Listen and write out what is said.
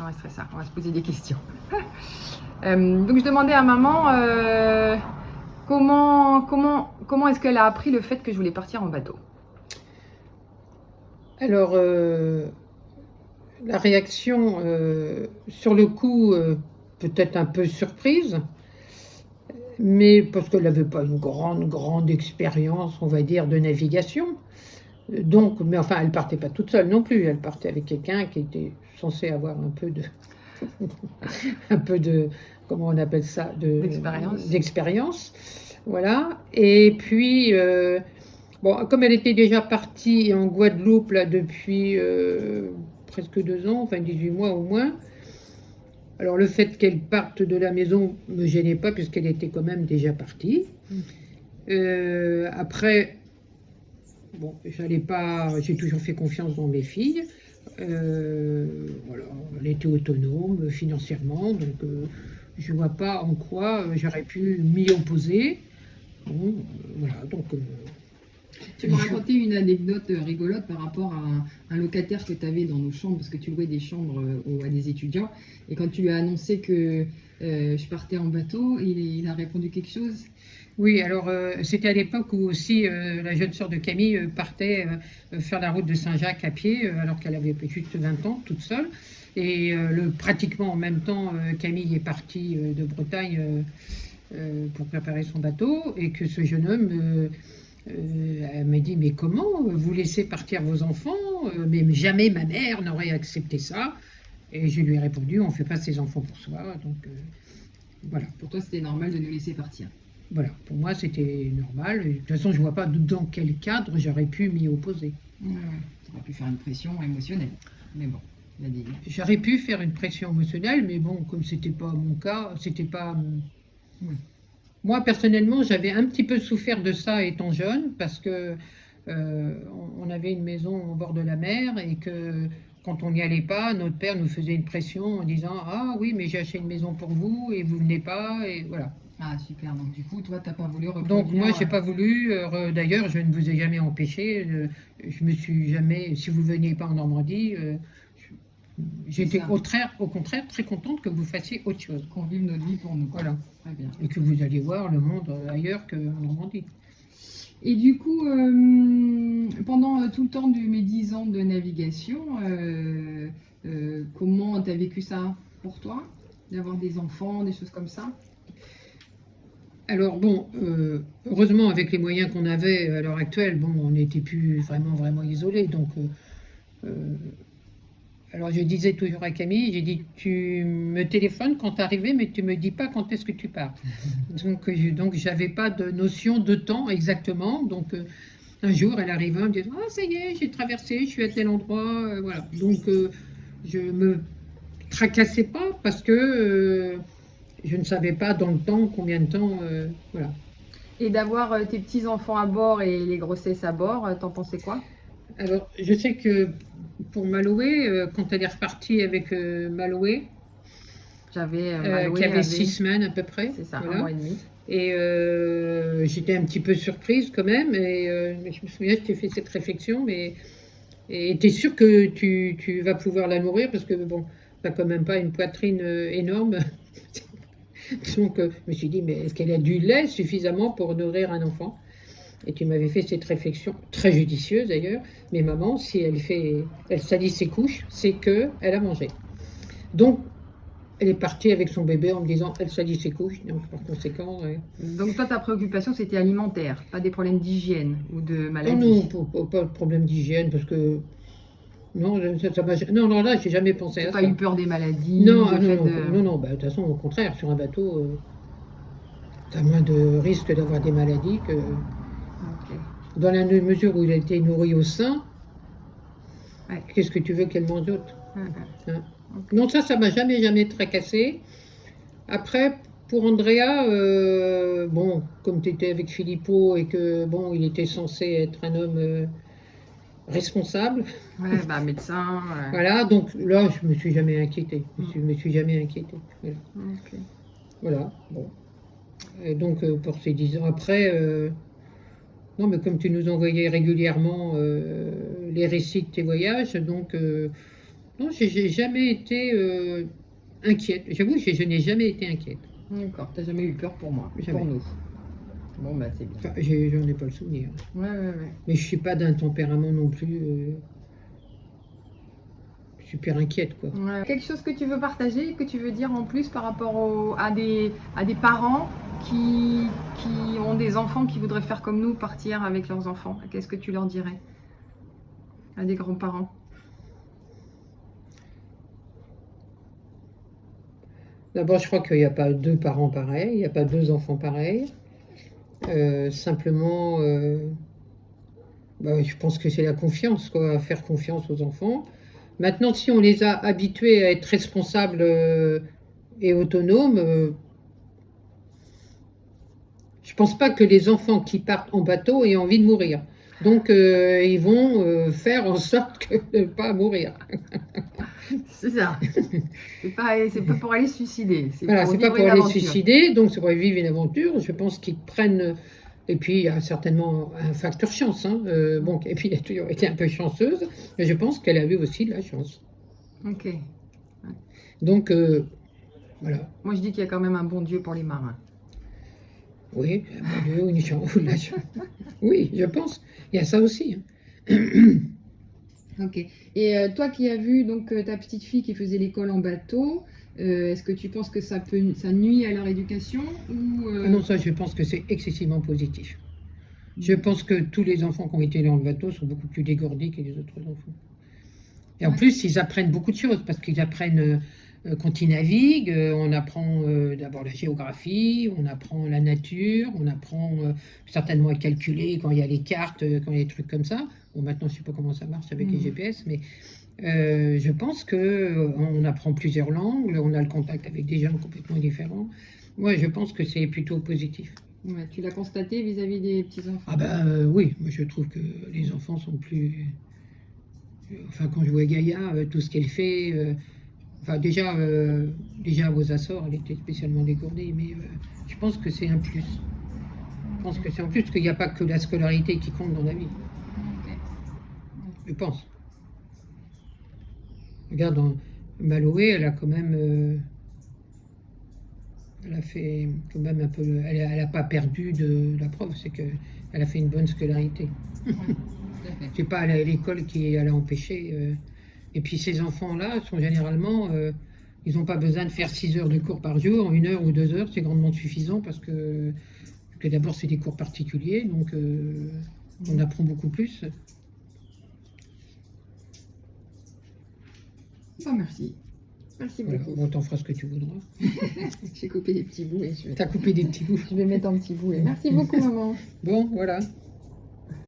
On va stresser ça, on va se poser des questions. Donc je demandais à maman comment est-ce qu'elle a appris le fait que je voulais partir en bateau. Alors, la réaction, sur le coup, peut-être un peu surprise, mais parce qu'elle n'avait pas une grande expérience, on va dire, de navigation. Donc, mais enfin, elle partait pas toute seule non plus. Elle partait avec quelqu'un qui était censé avoir un peu de, un peu de, comment on appelle ça, d'expérience. Voilà. Et puis, bon, comme elle était déjà partie en Guadeloupe là depuis presque 2 ans, enfin 18 mois au moins. Alors le fait qu'elle parte de la maison me gênait pas puisqu'elle était quand même déjà partie. Après, bon, j'allais pas, j'ai toujours fait confiance dans mes filles. Voilà, elle était autonome financièrement, donc je vois pas en quoi j'aurais pu m'y opposer. Bon, voilà, donc. Tu m'as raconté une anecdote rigolote par rapport à un locataire que tu avais dans nos chambres, parce que tu louais des chambres à des étudiants. Et quand tu lui as annoncé que je partais en bateau, il a répondu quelque chose. Oui, alors c'était à l'époque où aussi la jeune sœur de Camille partait faire la route de Saint-Jacques à pied, alors qu'elle avait juste 20 ans, toute seule. Et pratiquement en même temps, Camille est partie de Bretagne pour préparer son bateau, et que ce jeune homme elle m'a dit, mais comment vous laissez partir vos enfants? Mais jamais ma mère n'aurait accepté ça. Et je lui ai répondu, on ne fait pas ses enfants pour soi. Donc voilà. Pour toi, c'était normal de nous laisser partir. Voilà, pour moi c'était normal. De toute façon, je ne vois pas dans quel cadre j'aurais pu m'y opposer. Tu aurais pu faire une pression émotionnelle. Mais bon, il a dit. J'aurais pu faire une pression émotionnelle, mais bon, comme c'était pas mon cas, c'était pas. Moi, personnellement, j'avais un petit peu souffert de ça étant jeune, parce que on avait une maison au bord de la mer et que quand on n'y allait pas, notre père nous faisait une pression en disant ah oui, mais j'ai acheté une maison pour vous et vous venez pas, et voilà. Ah super, donc du coup, toi, t'as pas voulu reproduire. Donc moi, j'ai pas voulu. D'ailleurs, je ne vous ai jamais empêché. Je me suis jamais. Si vous veniez pas en Normandie, j'étais au contraire très contente que vous fassiez autre chose. Qu'on vive notre vie pour nous. Voilà. Très bien. Et que vous alliez voir le monde ailleurs qu'en Normandie. Et du coup, pendant tout le temps de mes 10 ans de navigation, comment tu as vécu ça pour toi? D'avoir des enfants, des choses comme ça? Alors bon, heureusement avec les moyens qu'on avait à l'heure actuelle, bon, on n'était plus vraiment isolés. Donc, alors je disais toujours à Camille, j'ai dit, tu me téléphones quand tu arrives, mais tu me dis pas quand est-ce que tu pars. Donc j'avais pas de notion de temps exactement. Donc un jour, elle arriva en me disant, ah ça y est, j'ai traversé, je suis à tel endroit, voilà. Donc je me tracassais pas parce que je ne savais pas dans le temps combien de temps, voilà. Et d'avoir tes petits-enfants à bord et les grossesses à bord, t'en pensais quoi? Alors, je sais que pour Maloé, quand elle est repartie avec Maloé, qui avait 6 semaines à peu près. C'est ça, voilà. 1 mois et demi. Et j'étais un petit peu surprise quand même. Et je me souviens, je t'ai fait cette réflexion, mais tu es sûr que tu vas pouvoir la nourrir parce que bon, t'as quand même pas une poitrine énorme. Donc, je me suis dit, mais est-ce qu'elle a du lait suffisamment pour nourrir un enfant? Et tu m'avais fait cette réflexion, très judicieuse d'ailleurs, mais maman, si elle salit ses couches, c'est que elle a mangé. Donc, elle est partie avec son bébé en me disant, elle salit ses couches, donc par conséquent... Donc toi, ta préoccupation, c'était alimentaire, pas des problèmes d'hygiène ou de maladie? Non, pas de problème d'hygiène, parce que... Non, non, là, j'ai jamais pensé à ça. Tu n'as pas eu peur des maladies? Non, non, de toute façon, au contraire, sur un bateau, tu as moins de risques d'avoir des maladies que... Okay. Dans la mesure où il a été nourri au sein, ouais. Qu'est-ce que tu veux qu'elle mange d'autre? Hein? Okay. Non, ça m'a jamais tracassé. Après, pour Andrea, bon, comme tu étais avec Filippo et que, bon, il était censé être un homme responsable. Ouais, bah médecin. Voilà, donc là, je me suis jamais inquiétée. Je me suis jamais inquiétée. Voilà. Okay. Voilà, bon. Et donc, pour ces 10 ans après... Non, mais comme tu nous envoyais régulièrement les récits de tes voyages, donc Non, j'ai jamais été inquiète. J'avoue, je n'ai jamais été inquiète. D'accord, t'as jamais eu peur pour moi, Jamais. pour nous. Bon, bah c'est bien. Enfin, j'en ai pas le souvenir. Ouais, ouais, ouais. Mais je suis pas d'un tempérament non plus super inquiète, quoi. Ouais. Quelque chose que tu veux partager, que tu veux dire en plus par rapport à des parents qui ont des enfants qui voudraient faire comme nous, partir avec leurs enfants. Qu'est-ce que tu leur dirais à des grands-parents? D'abord, je crois qu'il n'y a pas deux parents pareils, il n'y a pas deux enfants pareils. Simplement, je pense que c'est la confiance, quoi, faire confiance aux enfants. Maintenant, si on les a habitués à être responsables et autonomes, je pense pas que les enfants qui partent en bateau aient envie de mourir. Donc, ils vont faire en sorte de ne pas mourir. C'est ça. C'est pas pour aller se suicider. C'est Voilà, pour c'est pas vivre pour une aller se aventure. suicider, donc c'est pour vivre une aventure. Je pense qu'ils prennent. Et puis, il y a certainement un facteur chance. Hein. Bon, et puis, elle a toujours été un peu chanceuse, mais je pense qu'elle a eu aussi de la chance. Ok. Donc, voilà. Moi, je dis qu'il y a quand même un bon Dieu pour les marins. Oui, mon Dieu, une chance, ou de la chance. Oui, je pense. Il y a ça aussi. Hein. Ok. Et toi qui as vu donc ta petite fille qui faisait l'école en bateau, est-ce que tu penses que ça nuit à leur éducation ou Ah non, ça, je pense que c'est excessivement positif. Je pense que tous les enfants qui ont été dans le bateau sont beaucoup plus dégourdis que les autres enfants. Et en Ouais. plus, ils apprennent beaucoup de choses parce qu'ils apprennent quand ils naviguent, on apprend d'abord la géographie, on apprend la nature, on apprend certainement à calculer quand il y a les cartes, quand il y a des trucs comme ça. Bon, maintenant, je ne sais pas comment ça marche avec les GPS, mais je pense qu'on apprend plusieurs langues, on a le contact avec des gens complètement différents. Moi, je pense que c'est plutôt positif. Ouais, tu l'as constaté vis-à-vis des petits-enfants? Ah ben oui, moi je trouve que les enfants sont plus... Enfin, quand je vois Gaïa, tout ce qu'elle fait... Enfin, déjà à vos Açores, elle était spécialement dégourdie, mais je pense que c'est un plus. Je pense que c'est un plus, parce qu'il n'y a pas que la scolarité qui compte dans la vie. Ok. Je pense. Regarde, dans Maloé, elle a quand même... elle a fait quand même un peu... Elle n'a pas perdu de la preuve, c'est qu'elle a fait une bonne scolarité. Ouais, tout à fait. C'est pas à l'école qui allait empêcher. Et puis ces enfants-là sont généralement... ils n'ont pas besoin de faire 6 heures de cours par jour, 1 heure ou 2 heures, c'est grandement suffisant parce que d'abord c'est des cours particuliers, donc on apprend beaucoup plus. Oh, merci. Merci Voilà, beaucoup. bon, t'en feras ce que tu voudras. J'ai coupé des petits bouts et T'as coupé des petits bouts. je vais mettre un petit bout. Merci beaucoup, maman. Bon, voilà.